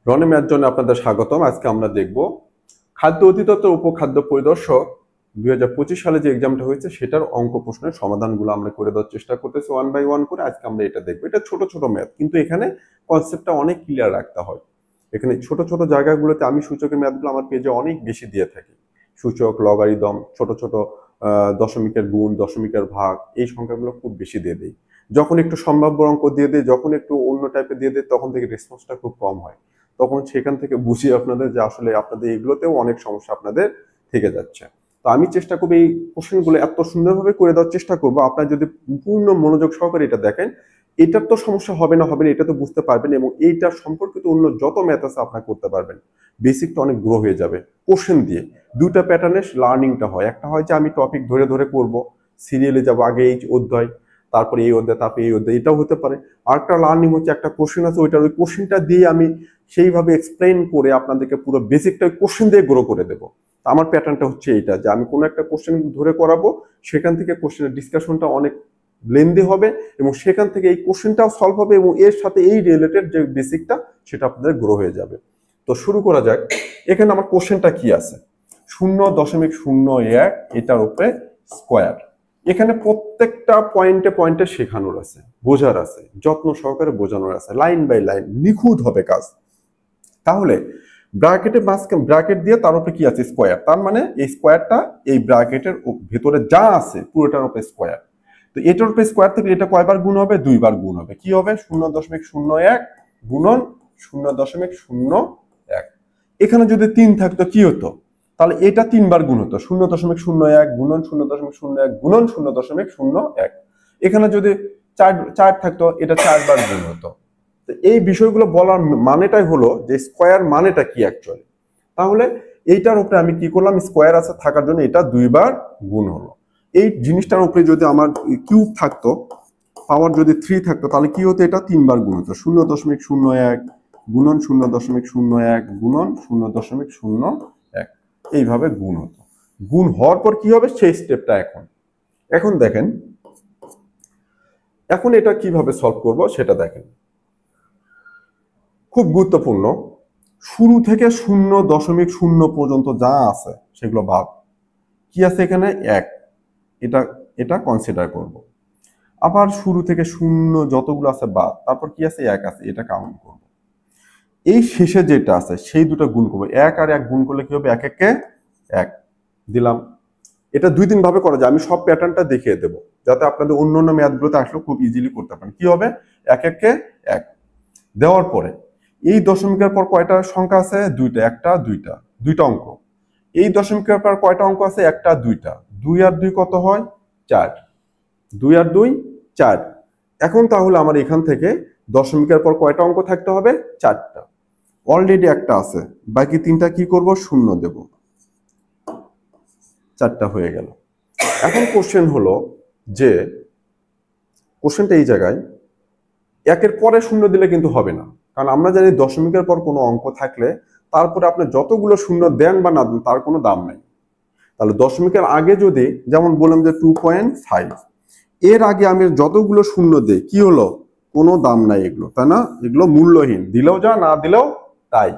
Roni math জন্য আপনাদের স্বাগতম। আজকে আমরা দেখব খাদ্য অধিদপ্তর উপখাদ্য পরিদর্শক 2025 সালে যে এক্সামটা হয়েছে সেটার অঙ্ক প্রশ্নের সমাধানগুলো আমরা করে দেওয়ার চেষ্টা করতেছি ওয়ান বাই ওয়ান করে। আজকে আমরা এটা দেখবো। এটা ছোট ছোট ম্যাথ, কিন্তু এখানে কনসেপ্টটা অনেক ক্লিয়ার রাখতে হয়। এখানে ছোট ছোট জায়গাগুলোতে আমি সূচকের ম্যাথগুলো আমার পেজে অনেক বেশি দিয়ে থাকি। সূচক, লগারিদম, ছোট ছোট দশমিকের গুণ, দশমিকের ভাগ, এই সংখ্যাগুলো খুব বেশি দিয়ে দিই। যখন একটু সম্ভাব্য অঙ্ক দিয়ে দিই, যখন একটু অন্য টাইপের দিয়ে দিই, তখন থেকে রেসপন্সটা খুব কম হয়। তখন সেখান থেকে বুঝি আপনাদের যে আসলে আপনাদের এগুলোতেও অনেক সমস্যা আপনাদের থেকে যাচ্ছে। তো আমি চেষ্টা করবো এই কোশ্চেনগুলো এত সুন্দরভাবে করে দেওয়ার চেষ্টা করবো। আপনারা যদি পূর্ণ মনোযোগ সহকারে এটা দেখেন, এটার তো সমস্যা হবে না এটা তো বুঝতে পারবেন, এবং এইটার সম্পর্কিত অন্য যত ম্যাথ আছে আপনারা করতে পারবেন। বেসিকটা অনেক গ্রো হয়ে যাবে কোশ্চেন দিয়ে। দুটা প্যাটার্নের লার্নিংটা হয়। একটা হয় যে আমি টপিক ধরে ধরে করব, সিরিয়ালে যাব, আগে এই অধ্যায়, তারপরে এই অধ্যায়, তারপরে এই অধ্যায়, এটাও হতে পারে। আর একটা লার্নিং হচ্ছে একটা কোশ্চেন আছে, ওই কোশ্চেনটা দিয়ে আমি সেইভাবে এক্সপ্লেইন করে আপনাদেরকে পুরো বেসিকটা কোশ্চেন দিয়ে গ্রো করে দেবো। আমার প্যাটার্নটা হচ্ছে এইটা, যে আমি কোনো একটা কোশ্চেন ধরে করাবো, সেখান থেকে কোশ্চেনের ডিসকাশনটা অনেক লেন্দি হবে, এবং সেখান থেকে এই কোশ্চেনটাও সলভ হবে, এবং এর সাথে এই রিলেটেড যে বেসিকটা সেটা আপনাদের গ্রো হয়ে যাবে। তো শুরু করা যাক। এখানে আমার কোশ্চেনটা কি আছে, 0.01 এটার উপরে স্কোয়ার। এখানে প্রত্যেকটা পয়েন্টে পয়েন্টে শেখানোর আছে, বোঝার আছে, যত্ন সহকারে বোঝানোর আছে, লাইন বাই লাইন নিখুঁত হবে কাজ। তাহলে ব্র্যাকেটে মাঝখানে ব্র্যাকেট দিয়ে তার উপরে কি আছে, স্কোয়ার। তার মানে এই স্কোয়ারটা এই ব্র্যাকেটের ভেতরে যা আছে পুরোটার উপরে স্কোয়ার। তো এটার উপরে স্কোয়ার থেকে এটা কয়বার গুণ হবে, দুইবার গুণ হবে। কি হবে, 0.01 গুণন 0.01। এখানে যদি 3 থাকতো কি হতো, তাহলে এটা 3বার গুণ হতো, 0.01 গুণন 0.01 গুণন 0.01। এখানে যদি 4 থাকতো, এটা 4বার গুণ হতো। এই বিষয়গুলো বলার মানেটাই হলো যে স্কোয়ার মানেটা কি অ্যাকচুয়ালি। তাহলে এইটার উপরে আমি কি করলাম, স্কোয়ার আছে থাকার জন্য এটা দুইবার গুণ হলো। এই জিনিসটার উপরে যদি আমার কিউব থাকতো, পাওয়ার যদি 3 থাকতো, তাহলে কি হতো, এটা 3বার গুণ হতো, 0.01 গুণন 0.01 গুণন 0.01। এইভাবে গুণ হতো। গুণ হওয়ার পর কি হবে সেই স্টেপটা এখন দেখেন। এখন এটা কিভাবে সলভ করব সেটা দেখেন, খুব গুরুত্বপূর্ণ। শুরু থেকে 0.0 পর্যন্ত যা আছে সেগুলো ভাগ। কি আছে এখানে, 1, এটা এটা কনসিডার করব। আবার শুরু থেকে 0 যতগুলো আছে বাদ, তারপর কি আছে, 1 আছে, এটা কাউন্ট করব। এই শেষে যেটা আছে সেই দুটো গুণ করবো। 1 আর 1 গুণ করলে কি হবে, 1 1 1 দিলাম। এটা 2-3 ভাবে করা যায়, আমি সব প্যাটার্নটা দেখিয়ে দেবো যাতে আপনাদের অন্য অন্য ম্যাথগুলোতে আসলে খুব ইজিলি করতে পারেন। কি হবে, 1 1 1 দেওয়ার পরে এই দশমিকের পর কয়টা সংখ্যা আছে, দুইটা, একটা দুইটা, দুইটা অঙ্ক। এই দশমিকের পর কয়টা অঙ্ক আছে, একটা দুইটা, 2 আর 2 কত হয়, 4, 2 আর 2 4। এখন তাহলে আমার এখান থেকে দশমিকের পর কয়টা অঙ্ক থাকতে হবে, 4টা। অলরেডি একটা আছে, বাকি 3টা কি করব, শূন্য দেব, 4টা হয়ে গেল। এখন কোশ্চেন হলো যে, কোশ্চেনটা এই জায়গায় 1-এর পরে শূন্য দিলে কিন্তু হবে না, কারণ আমরা জানি দশমিকের পর কোনো অঙ্ক থাকলে তারপরে আপনি যতগুলো শূন্য দেন বা না দেন তার কোনো দাম নাই। তাহলে দশমিকের আগে যদি, যেমন বললাম যে 2.5, এর আগে আমি যতগুলো শূন্য দেই কি হলো, কোনো দাম নাই এগুলো, তাই না, এগুলো মূল্যহীন, দিলেও যা না দিলেও তাই।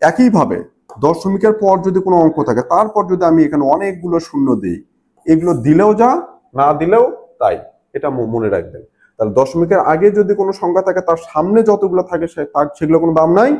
একইভাবে দশমিকের পর যদি কোনো অঙ্ক থাকে তারপর যদি আমি এখানে অনেকগুলো শূন্য দিই, এগুলো দিলেও যা না দিলেও তাই, এটা মনে রাখবেন। তাহলে দশমিকের আগে যদি কোনো সংখ্যা থাকে তার সামনে যতগুলো থাকে সেগুলো কোনো দাম নাই।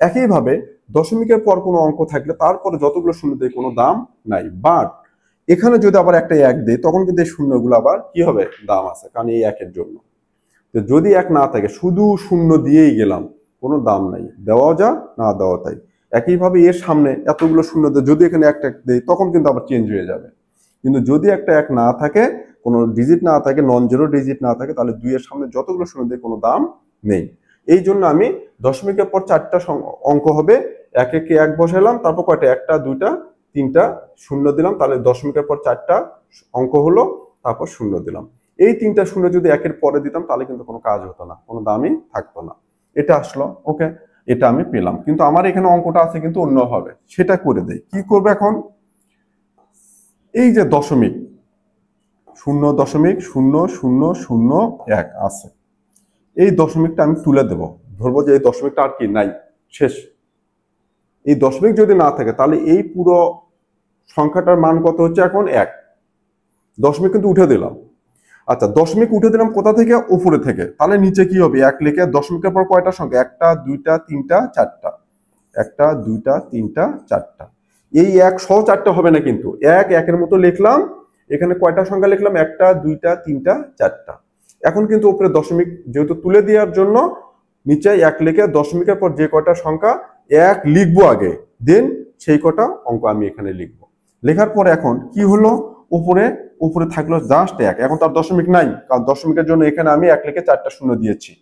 একইভাবে দশমিকের পর কোনো অঙ্ক থাকলে তারপরে যতগুলো শূন্য দেয় কোনো দাম নাই। বাট এখানে যদি আবার একটা 1 দেয় তখন কিন্তু এই শূন্যগুলো আবার কি হবে, দাম আছে, কারণ এই 1-এর জন্য। তো যদি 1 না থাকে, শুধু শূন্য দিয়েই গেলাম, কোনো দাম নাই, দেওয়াও যা না দেওয়া তাই। একইভাবে এর সামনে এতগুলো শূন্য দেয়, যদি এখানে একটা দেয় তখন কিন্তু আবার চেঞ্জ হয়ে যাবে। কিন্তু যদি একটা 1 না থাকে, কোনো ডিজিট না থাকে, নন জিরো ডিজিট না থাকে, তাহলে 2 এর সামনে যতগুলো শূন্য দেয় কোনো দাম নেই। এই জন্য আমি দশমিকের পর 4টা অঙ্ক হবে, 1 1 1 বসালাম, তারপর কয়টা, একটা দুইটা তিনটা শূন্য দিলাম, তাহলে দশমিকের পর 4টা অঙ্ক হলো, তারপর শূন্য দিলাম। এই 3টা শূন্য যদি 1-এর পরে দিতাম তাহলে কিন্তু কোনো কাজ হতো না, কোনো দামই থাকতো না। এটা আসলো, ওকে, এটা আমি পেলাম। কিন্তু আমার এখানে অঙ্কটা আছে কিন্তু অন্য হবে, সেটা করে দেই। কি করবে এখন, এই যে দশমিক 0.0001 আছে, এই দশমিকটা আমি তুলে দেব, ধরবো যে এই দশমিকটা আর কি নাই, শেষ। এই দশমিক যদি না থাকে তাহলে এই পুরো সংখ্যাটার মান কত হচ্ছে এখন 1। দশমিক কিন্তু উঠে দিলাম। আচ্ছা, দশমিক উঠে দিলাম কোথা থেকে? উপরে থেকে। তাহলে নিচে কি হবে? 1 লিখে দশমিকের পর কয়টা সংখ্যা? 1টা 2টা 3টা 4টা। 1টা 2টা 3টা 4টা। এই 1 সহ 4টা হবে না কিন্তু। 1 একের মতো লিখলাম। এখানে কয়টা সংখ্যা লিখলাম? 1টা 2টা 3টা 4টা। এখন কিন্তু উপরে দশমিক যেহেতু তুলে দেওয়ার জন্য নিচে 1 লিখে দশমিকের পর যে কয়টা সংখ্যা 1 লিখবো আগে, দেন সেই কটা অঙ্ক আমি এখানে লিখবো। লেখার পরে এখন কি হলো? উপরে উপরে থাকলো জাস্ট 1। এখন তার দশমিক নাই, কারণ দশমিকের জন্য এখানে আমি 1 লিখে 4টা শূন্য দিয়েছি।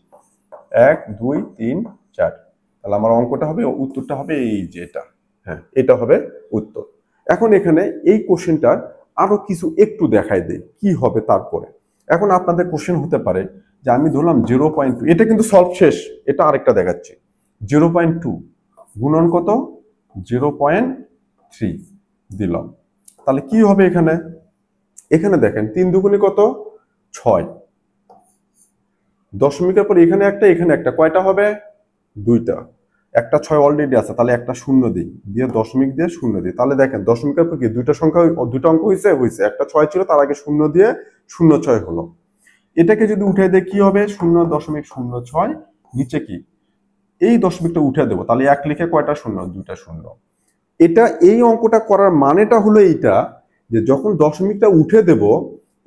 1 2 3 4। তাহলে আমার অঙ্কটা হবে, উত্তরটা হবে এই যে এটা। হ্যাঁ, এটা হবে উত্তর। এখন এখানে এই কোশ্চেনটার আরো কিছু একটু দেখাই দেই কি হবে তারপরে। এখন আপনাদের কোশ্চেন হতে পারে যে আমি ধরলাম 0.2, এটা কিন্তু সলভ শেষ, এটা আরেকটা দেখাচ্ছি। 0.2 গুণন কত? 0.3 দিলাম। তাহলে কি হবে এখানে? এখানে দেখেন 3 দুগুণে কত? 6। দশমিকের পর এখানে একটা এখানে একটা, কয়টা হবে? 2টা। একটা 6 অলরেডি আছে, তাহলে একটা শূন্য দিই, দিয়ে দশমিক দিয়ে শূন্য দিই। তাহলে দেখেন দশমিকের পর কি দুইটা সংখ্যা, দুটো অঙ্ক হয়েছে। একটা 6 ছিল, তার আগে শূন্য দিয়ে 0.6 হলো। এটাকে যদি উঠে দেয় কি হবে? 0.06। নিচে কি এই দশমিকটা উঠে দেবো, তাহলে 1 লিখে কয়টা শূন্য? 2টা শূন্য। এটা এই অঙ্কটা করার মানেটা হলো এইটা, যে যখন দশমিকটা উঠে দেব,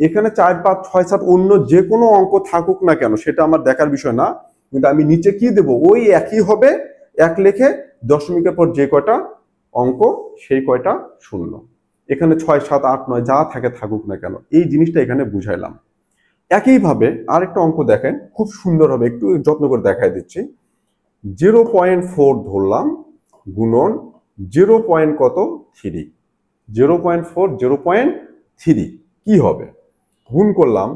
এখানে 4 5 6 7 অন্য যে কোনো অঙ্ক থাকুক না কেন সেটা আমার দেখার বিষয় না, কিন্তু আমি নিচে কি দেব? ওই একই হবে। 1 লিখে দশমিকের পর যে কয়টা অঙ্ক সেই কয়টা শূন্য। এখানে 6 7 8 9 যা থাকে থাকুক না কেন, এই জিনিসটা এখানে বুঝাইলাম। একইভাবে আরেকটা অঙ্ক দেখেন, খুব সুন্দর হবে, একটু যত্ন করে দেখাই দিচ্ছি। 0.4 ধরলাম গুণন 0. কত? 3। 0.4 0.3 কি হবে? গুণ করলাম,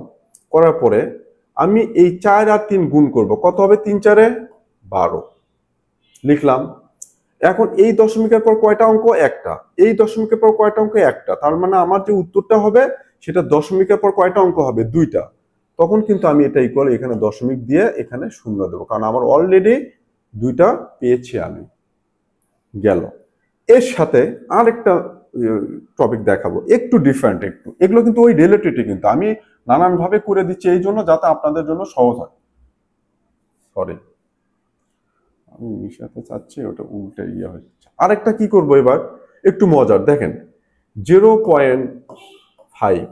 করার পরে আমি এই 4 আর 3 গুণ করব, কত হবে? 3 4 12 লিখলাম। এখন এই দশমিকের পর কয়টা অঙ্ক? একটা। এই দশমিকের পর কয়টা অঙ্ক? একটা। তার মানে আমার যে উত্তরটা হবে সেটা দশমিকের পর কয়টা অঙ্ক হবে? 2টা। তখন কিন্তু আমি এটা ইকুয়াল এখানে দশমিক দিয়ে এখানে শূন্য দেবো, কারণ আমার অলরেডি 2টা পেয়েছি আমি। গেল। এর সাথে আরেকটা টপিক দেখাবো, একটু ডিফারেন্ট একটু। এগুলো কিন্তু ওই রিলেটেডই, কিন্তু আমি নানান ভাবে করে দিচ্ছি এই জন্য যাতে আপনাদের জন্য সহজ হয়। সরি, আমি মিশাতে চাচ্ছি, ওটা উল্টে ইয়ে হচ্ছে। আরেকটা কি করব এবার, একটু মজার দেখেন। 0.5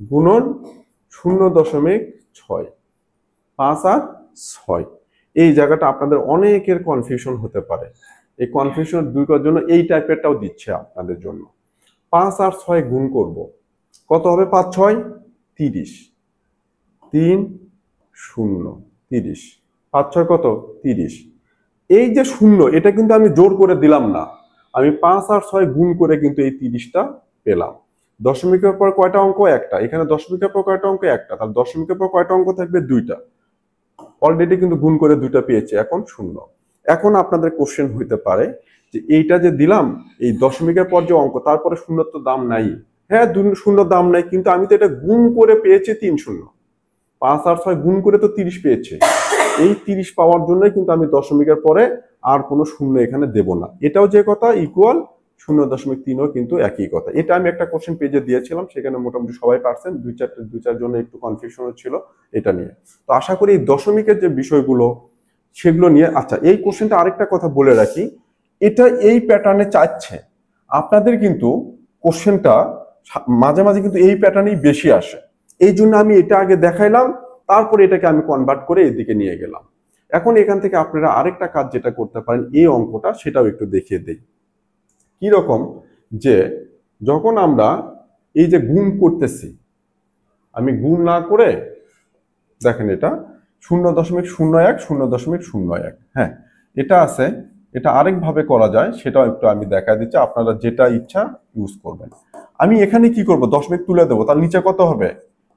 গুণন 0.6। 5 আর 6। এই জায়গাটা আপনাদের অনেকের কনফিউশন হতে পারে। এই কনফিউশন দূর করার জন্য এই টাইপেরটাও দিচ্ছে আপনাদের জন্য। 5 আর 6 গুণ করব, কত হবে? 5 6 30। 3 0 30। 5 6 কত? 30। এই যে শূন্য, এটা কিন্তু আমি জোর করে দিলাম না, আমি 5 আর 6 গুণ করে কিন্তু এই 30টা পেলাম। দশমিকের পর কয়টা অঙ্ক? একটা। এখানে দশমিকের পর কয়টা অঙ্ক? একটা। তাহলে দশমিকের পর কয়টা অঙ্ক থাকবে? 2টা। অলরেডি কিন্তু গুণ করে 2টা পেয়েছে, এখন শূন্য। এখন আপনাদের কোশ্চেন হইতে পারে যে এইটা যে দিলাম, এই দশমিকের পর যে অঙ্ক, তারপরে শূন্যর তো দাম নাই। হ্যাঁ, শূন্য দাম নাই, কিন্তু আমি তো এটা গুণ করে পেয়েছি 3 শূন্য। 5 আর 6 গুণ করে তো 30 পেয়েছে। এই 30 পাওয়ার জন্যই কিন্তু আমি দশমিকের পরে আর কোনো শূন্য এখানে দেব না। এটাও যে কথা ইকুয়াল 0.3ও কিন্তু একই কথা। এটা আমি একটা কোশ্চেন পেজে দিয়েছিলাম, সেখানে মোটামুটি সবাই পারছেন। 2 4 জন্য একটু কনফিউশন ছিল এটা নিয়ে। তো আশা করি এই দশমিকের যে বিষয়গুলো সেগুলো নিয়ে। আচ্ছা, এই কোশ্চেনটা আরেকটা কথা বলে রাখি, এটা এই প্যাটার্নে চাচ্ছে। আপনাদের কিন্তু কোশ্চেনটা মাঝে মাঝে কিন্তু এই প্যাটার্নেই বেশি আসে। এই জন্য আমি এটা আগে দেখাইলাম, তারপরে এটাকে আমি কনভার্ট করে এদিকে নিয়ে গেলাম। এখন এখান থেকে আপনারা আরেকটা কাজ যেটা করতে পারেন, এই অঙ্কটা সেটাও একটু দেখিয়ে দেই। কি রকম, যে যখন আমরা এই যে গুণ করতেছি, আমি গুণ না করে দেখেন এটা 0.01 0.01। হ্যাঁ, এটা আছে। এটা আরেকভাবে করা যায়, সেটাও একটু আমি দেখা দিচ্ছি, আপনারা যেটা ইচ্ছা ইউজ করবেন। আমি এখানে কি করব? দশমিক তুলে দেবো, তার নিচে কত হবে?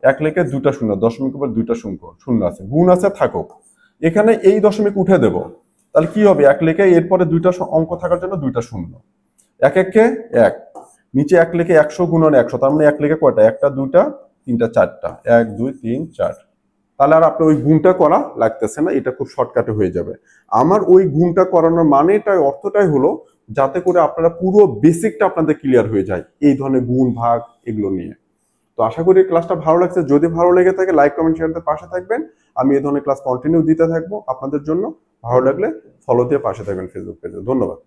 1 লিখে 2টা শূন্য, দশমিকের পর 2টা শূন্য আছে, গুণ আছে থাকুক। এখানে এই দশমিক উঠে দেব, তাহলে কি হবে? 1 লিখে এরপরে 2টা অঙ্ক থাকার জন্য 2টা শূন্য। 1 1 কে 1, নিচে 1 লিখে 100 গুণন 100, তার মানে 1 লিখে কয়টা? 1টা 2টা 3টা 4টা, 1 2 3 4। তাহলে আর আপনি ওই গুণটা করা লাগতেছে না, এটা খুব শর্টকাটে হয়ে যাবে। আমার ওই গুণটা করানোর মানেটাই অর্থটাই হলো যাতে করে আপনারা পুরো বেসিকটা আপনাদের ক্লিয়ার হয়ে যায় এই ধরনের গুণ ভাগ এগুলো নিয়ে। তো আশা করি ক্লাসটা ভালো লাগছে। যদি ভালো লেগে থাকে লাইক কমেন্ট শেয়ারতে পাশে থাকবেন। আমি এই ধরনের ক্লাস কন্টিনিউ দিতে থাকবো আপনাদের জন্য। ভালো লাগলে ফলো দিয়ে পাশে থাকবেন ফেসবুক পেজে। ধন্যবাদ।